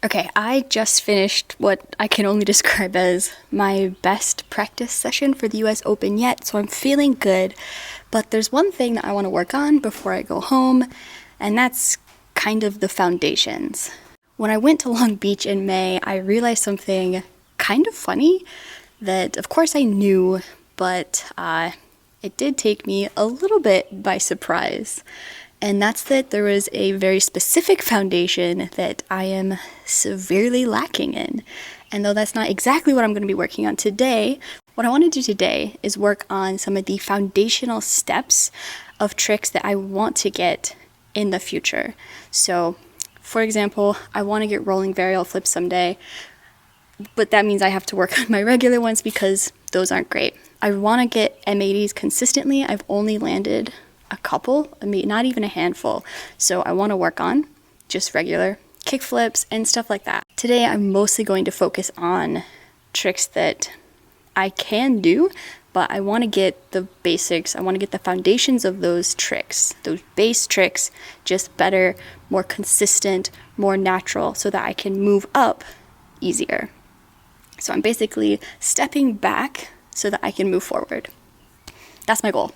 Okay, I just finished what I can only describe as my best practice session for the US Open yet, so I'm feeling good. But there's one thing that I want to work on before I go home, and that's kind of the foundations. When I went to Long Beach in May, I realized something kind of funny that, of course, I knew, but it did take me a little bit by surprise. And that's that there was a very specific foundation that I am severely lacking in. And though that's not exactly what I'm going to be working on today, what I want to do today is work on some of the foundational steps of tricks that I want to get in the future. So, for example, I want to get rolling varial flips someday, but that means I have to work on my regular ones because those aren't great. I want to get M80s consistently. I've only landed a couple, not even a handful. So I want to work on just regular kick flips and stuff like that. Today I'm mostly going to focus on tricks that I can do, but I want to get the basics. I want to get the foundations of those tricks, those base tricks, just better, more consistent, more natural, so that I can move up easier. So I'm basically stepping back so that I can move forward. That's my goal.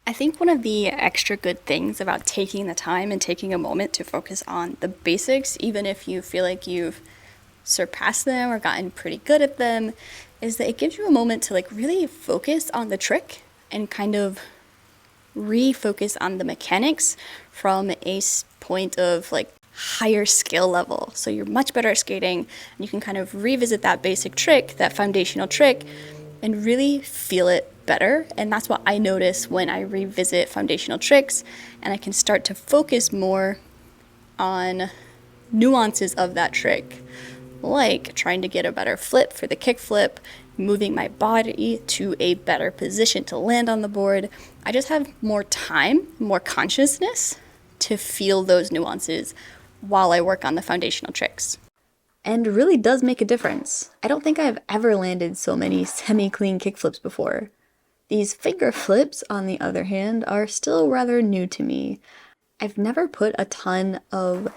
I think one of the extra good things about taking the time and taking a moment to focus on the basics, even if you feel like you've surpassed them or gotten pretty good at them, is that it gives you a moment to really focus on the trick and kind of refocus on the mechanics from a point of higher skill level. So you're much better at skating and you can kind of revisit that basic trick, that foundational trick, and really feel it better. And that's what I notice when I revisit foundational tricks, and I can start to focus more on nuances of that trick, like trying to get a better flip for the kick flip, moving my body to a better position to land on the board. I just have more time, more consciousness to feel those nuances while I work on the foundational tricks. And really does make a difference. I don't think I've ever landed so many semi-clean kickflips before. These finger flips, on the other hand, are still rather new to me. I've never put a ton of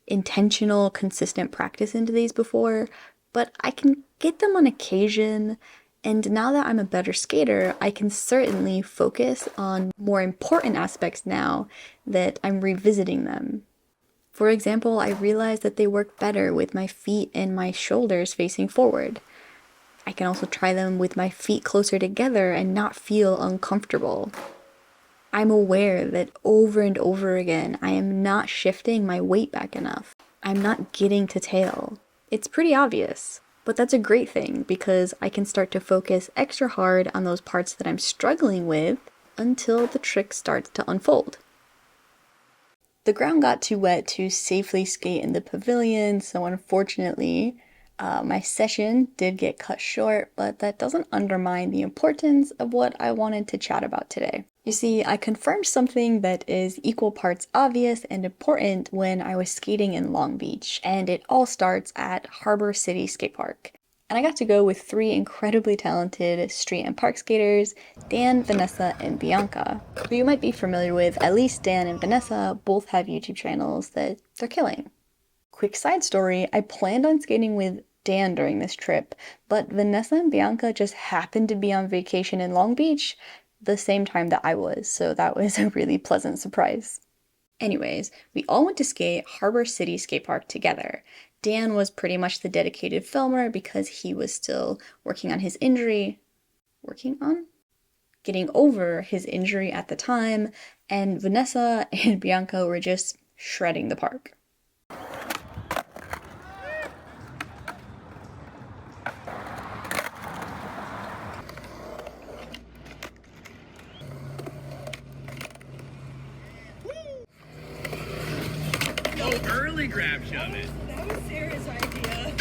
intentional, consistent practice into these before, but I can get them on occasion, and now that I'm a better skater, I can certainly focus on more important aspects now that I'm revisiting them. For example, I realized that they work better with my feet and my shoulders facing forward. I can also try them with my feet closer together and not feel uncomfortable. I'm aware that over and over again, I am not shifting my weight back enough. I'm not getting to tail. It's pretty obvious, but that's a great thing because I can start to focus extra hard on those parts that I'm struggling with until the trick starts to unfold. The ground got too wet to safely skate in the pavilion, so unfortunately, my session did get cut short, but that doesn't undermine the importance of what I wanted to chat about today. You see, I confirmed something that is equal parts obvious and important when I was skating in Long Beach, and it all starts at Harbor City Skate Park. And I got to go with 3 incredibly talented street and park skaters, Dan, Vanessa, and Bianca, who you might be familiar with. At least Dan and Vanessa both have YouTube channels that they're killing. Quick side story, I planned on skating with Dan during this trip, but Vanessa and Bianca just happened to be on vacation in Long Beach the same time that I was, so that was a really pleasant surprise. Anyways, we all went to skate Harbor City Skate Park together. Dan was pretty much the dedicated filmer because he was still working on his injury. Getting over his injury at the time, and Vanessa and Bianca were just shredding the park. early grab shove it. That was Sarah's idea.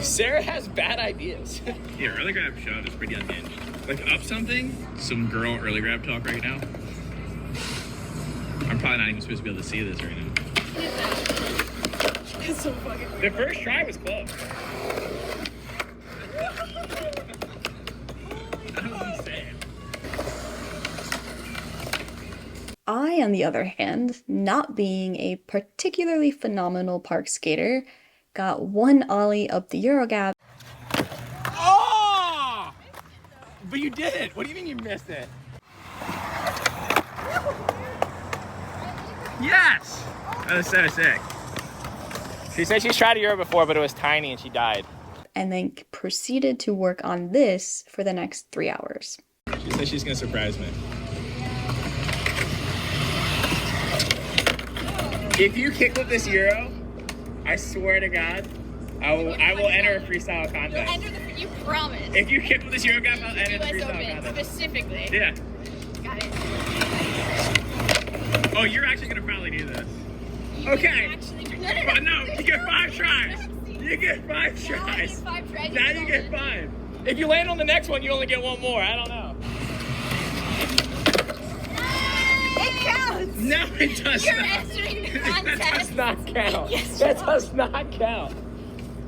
Sarah has bad ideas. Yeah, early grab shove is pretty unhinged. Like up something, some girl early grab talk right now. I'm probably not even supposed to be able to see this right now. It's so fucking weird. The first try was close. That was insane. I, on the other hand, not being a particularly phenomenal park skater, got one ollie up the Eurogap. Oh! But you did it. What do you mean you missed it? Yes! That was so sick. She said she's tried a Euro before, but it was tiny and she died. And then proceeded to work on this for the next 3 hours. She said she's gonna surprise me. If you kickflip this Euro, I swear to God, I will enter a freestyle contest. You promise. If you kickflip this Euro gap, I'll enter the US freestyle Open, contest. specifically. Yeah. Got it. Oh, you're actually gonna probably do this. Okay. But no, you get 5 tries. You get 5 tries. Now you get 5. If you land on the next one, you only get 1 more. I don't know. It counts. No, it does You're not. entering the That does contest. not count. Yes, That does not count.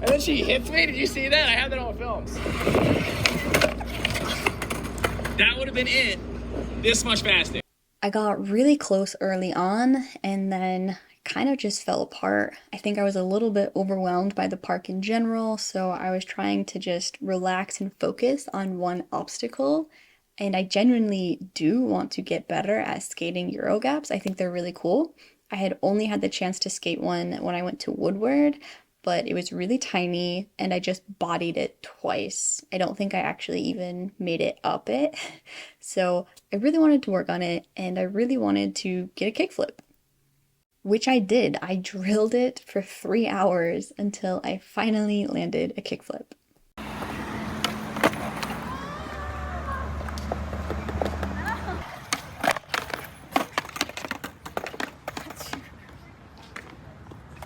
And then she hits me. Did you see that? I have that on films. That would have been it. This much faster. I got really close early on and then kind of just fell apart. I think I was a little bit overwhelmed by the park in general, so I was trying to just relax and focus on one obstacle. And I genuinely do want to get better at skating Eurogaps. I think they're really cool. I had only had the chance to skate one when I went to Woodward, but it was really tiny and I just bodied it twice. I don't think I actually even made it up it. So I really wanted to work on it and I really wanted to get a kickflip, which I did. I drilled it for 3 hours until I finally landed a kickflip.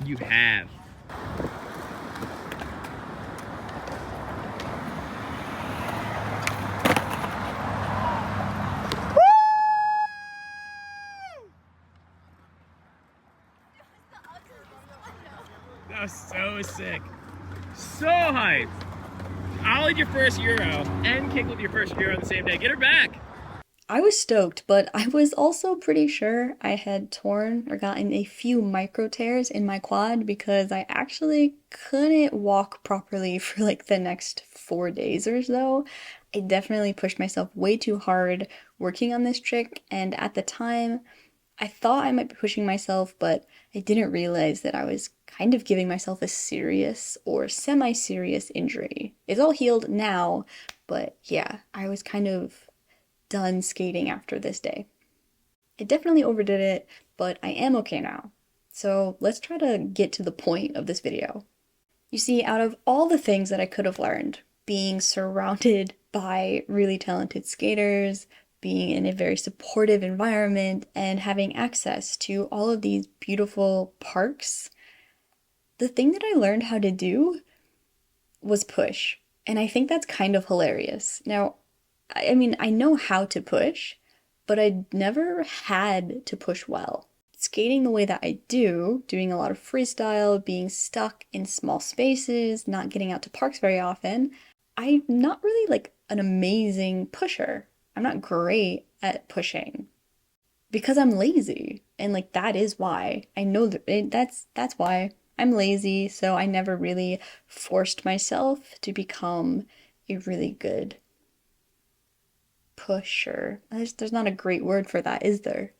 You have. That was so sick. So hyped. I'll lead your first Euro and kick with your first Euro on the same day. Get her back. I was stoked, but I was also pretty sure I had torn or gotten a few micro tears in my quad because I actually couldn't walk properly for like the next 4 days or so. I definitely pushed myself way too hard working on this trick, and at the time, I thought I might be pushing myself, but I didn't realize that I was kind of giving myself a serious or semi-serious injury. It's all healed now, but yeah, I was kind of done skating after this day. I definitely overdid it, but I am okay now. So let's try to get to the point of this video. You see, out of all the things that I could have learned, being surrounded by really talented skaters, being in a very supportive environment, and having access to all of these beautiful parks, the thing that I learned how to do was push. And I think that's kind of hilarious. Now, I mean, I know how to push, but I never had to push well. Skating the way that I do, doing a lot of freestyle, being stuck in small spaces, not getting out to parks very often, I'm not really like an amazing pusher. I'm not great at pushing because I'm lazy. And like that is why. I know that's why. I'm lazy, so I never really forced myself to become a really good pusher. There's not a great word for that, is there?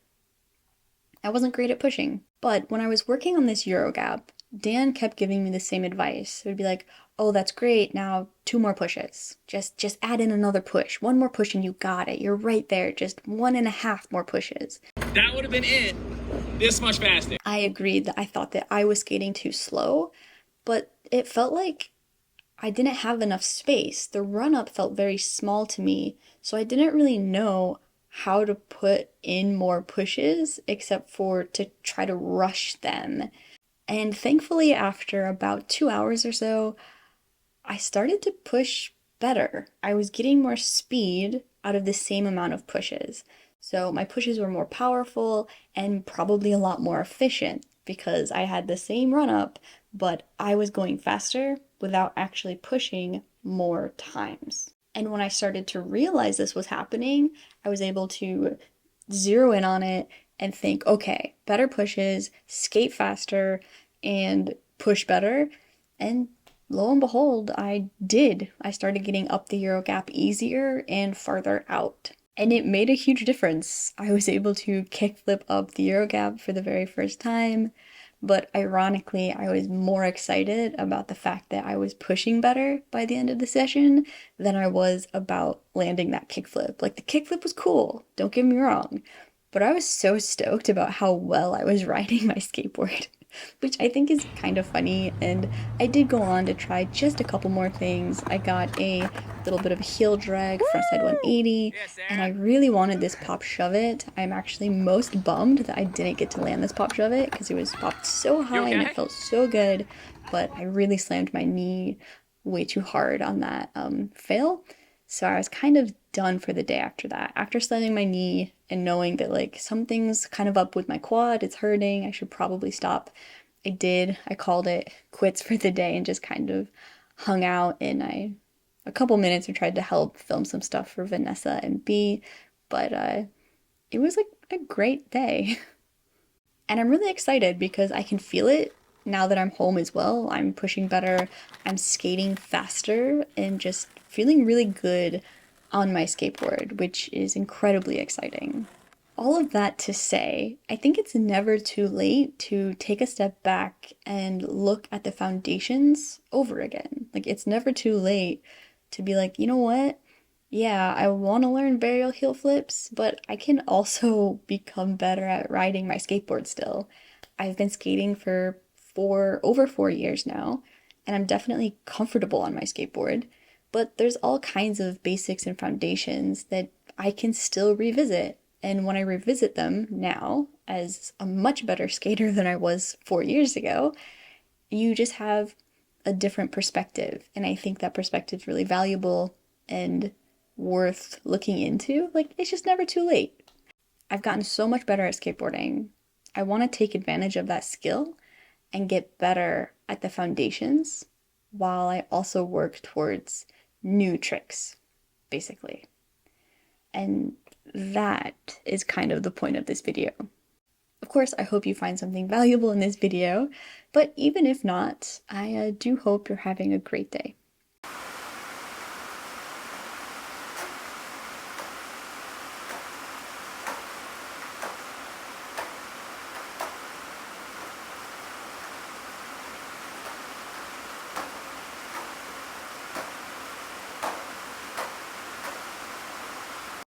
I wasn't great at pushing. But when I was working on this Eurogap, Dan kept giving me the same advice. It would be like, oh, that's great, now 2 more pushes. Just add in another push. 1 more push and you got it. You're right there. Just 1.5 more pushes. That would have been it. This much faster. I agreed that I thought that I was skating too slow, but it felt like I didn't have enough space. The run-up felt very small to me, so I didn't really know how to put in more pushes except for to try to rush them. And thankfully, after about 2 hours or so, I started to push better. I was getting more speed out of the same amount of pushes. So my pushes were more powerful and probably a lot more efficient because I had the same run up, but I was going faster without actually pushing more times. And when I started to realize this was happening, I was able to zero in on it and think, okay, better pushes, skate faster, and push better. And lo and behold, I did. I started getting up the Euro gap easier and farther out. And it made a huge difference. I was able to kickflip up the Euro gap for the very first time, but ironically, I was more excited about the fact that I was pushing better by the end of the session than I was about landing that kickflip. Like, the kickflip was cool, don't get me wrong, but I was so stoked about how well I was riding my skateboard. Which I think is kind of funny, and I did go on to try just a couple more things. I got a little bit of a heel drag, frontside 180, and I really wanted this pop shove it. I'm actually most bummed that I didn't get to land this pop shove it because it was popped so high and it felt so good, but I really slammed my knee way too hard on that fail. So I was kind of done for the day after that. After slamming my knee and knowing that like something's kind of up with my quad, it's hurting, I should probably stop. I did. I called it quits for the day and just kind of hung out, and a couple minutes I tried to help film some stuff for Vanessa and B, but it was like a great day. And I'm really excited because I can feel it now that I'm home as well. I'm pushing better, I'm skating faster, and just feeling really good on my skateboard, which is incredibly exciting. All of that to say, I think it's never too late to take a step back and look at the foundations over again. Like, it's never too late to be like, you know what? Yeah, I want to learn varial heel flips, but I can also become better at riding my skateboard still. I've been skating for over 4 years now, and I'm definitely comfortable on my skateboard, but there's all kinds of basics and foundations that I can still revisit. And when I revisit them now, as a much better skater than I was 4 years ago, you just have a different perspective. And I think that perspective is really valuable and worth looking into. Like, it's just never too late. I've gotten so much better at skateboarding. I want to take advantage of that skill and get better at the foundations while I also work towards new tricks, basically. And that is kind of the point of this video. Of course, I hope you find something valuable in this video, but even if not, I do hope you're having a great day.